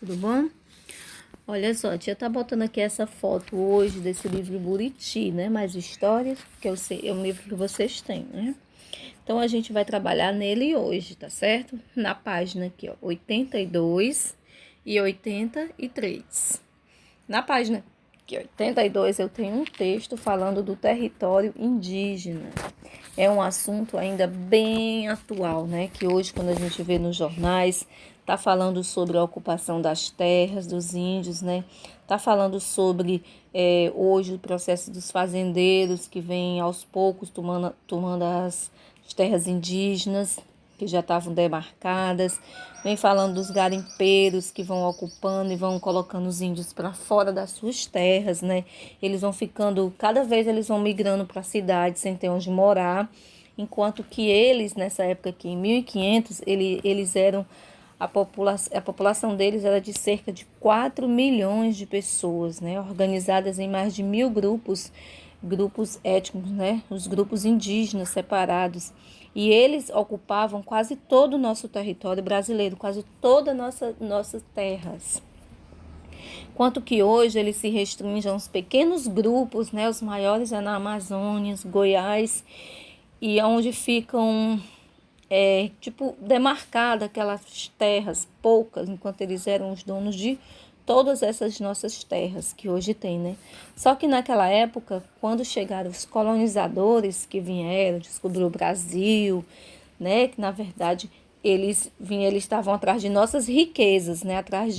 Tudo bom? Olha só, a tia tá botando aqui essa foto hoje desse livro Buriti, né? Mais histórias, que eu sei, é um livro que vocês têm, né? Então a gente vai trabalhar nele hoje, tá certo? Na página aqui, ó, 82 e 83. Na página aqui, 82, eu tenho um texto falando do território indígena. É um assunto ainda bem atual, né? Que hoje, quando a gente vê nos jornais, tá falando sobre a ocupação das terras dos índios, né? Tá falando sobre hoje o processo dos fazendeiros que vem aos poucos tomando as terras indígenas que já estavam demarcadas, vem falando dos garimpeiros que vão ocupando e vão colocando os índios para fora das suas terras, né? Eles vão ficando, cada vez eles vão migrando para a cidade sem ter onde morar, enquanto que eles, nessa época aqui, em 1500, eles eram, a população deles era de cerca de 4 milhões de pessoas, né? Organizadas em mais de 1.000 grupos étnicos, né? Os grupos indígenas separados. E eles ocupavam quase todo o nosso território brasileiro, quase todas nossas terras. Enquanto que hoje eles se restringem a uns pequenos grupos, né? Os maiores é na Amazônia, Goiás, e onde ficam, demarcadas aquelas terras, poucas, enquanto eles eram os donos de todas essas nossas terras que hoje tem, né? Só que naquela época, quando chegaram os colonizadores que vieram, descobriram o Brasil, né? Que na verdade eles estavam atrás de nossas riquezas, né? Atrás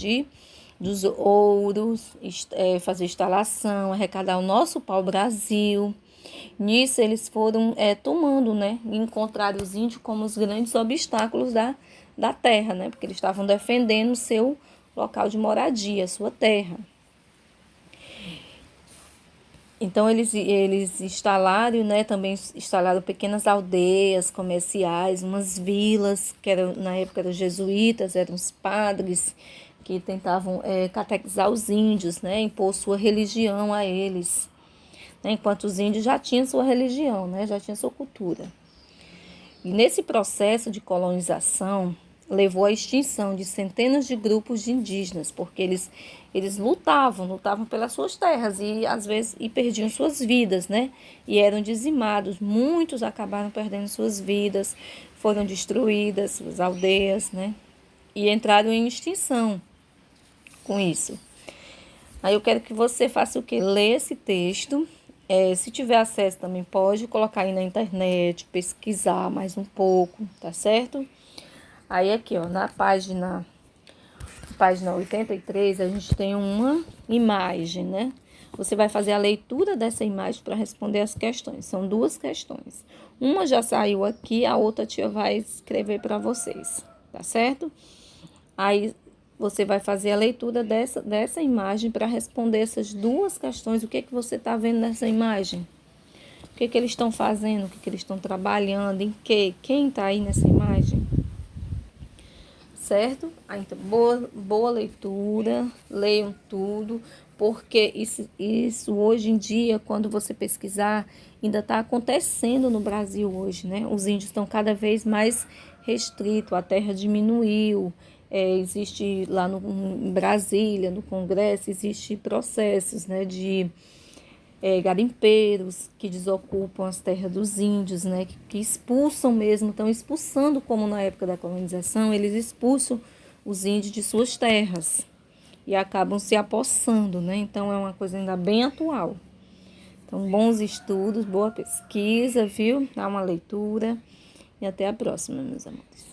dos ouros, fazer instalação, arrecadar o nosso pau-brasil. Nisso eles foram tomando, né? E encontraram os índios como os grandes obstáculos da terra, né? Porque eles estavam defendendo o seu local de moradia, sua terra. Então eles instalaram, né, também instalaram pequenas aldeias comerciais, umas vilas, que eram, na época eram jesuítas, eram os padres que tentavam catequizar os índios, né, impor sua religião a eles, né, enquanto os índios já tinham sua religião, né, já tinham sua cultura. E nesse processo de colonização, levou à extinção de centenas de grupos de indígenas, porque eles lutavam pelas suas terras e às vezes perdiam suas vidas, né? E eram dizimados, muitos acabaram perdendo suas vidas, foram destruídas suas aldeias, né? E entraram em extinção com isso. Aí eu quero que você faça o quê? Lê esse texto. Se tiver acesso também pode colocar aí na internet, pesquisar mais um pouco, tá certo? Aí aqui, ó, na página 83, a gente tem uma imagem, né? Você vai fazer a leitura dessa imagem para responder as questões. São 2 questões. Uma já saiu aqui, a outra a tia vai escrever para vocês, tá certo? Aí você vai fazer a leitura dessa imagem para responder essas 2 questões. O que que você está vendo nessa imagem? O que que eles estão fazendo? O que que eles estão trabalhando? Em que? Quem está aí nessa imagem? Certo? Então, boa leitura, leiam tudo, porque isso hoje em dia, quando você pesquisar, ainda está acontecendo no Brasil hoje, né? Os índios estão cada vez mais restritos, a terra diminuiu, existe lá em Brasília, no Congresso, existe processos, né, de garimpeiros que desocupam as terras dos índios, né, que expulsam mesmo, estão expulsando, como na época da colonização, eles expulsam os índios de suas terras e acabam se apossando, né? Então é uma coisa ainda bem atual. Então, bons estudos, boa pesquisa, viu? Dá uma leitura e até a próxima, meus amores.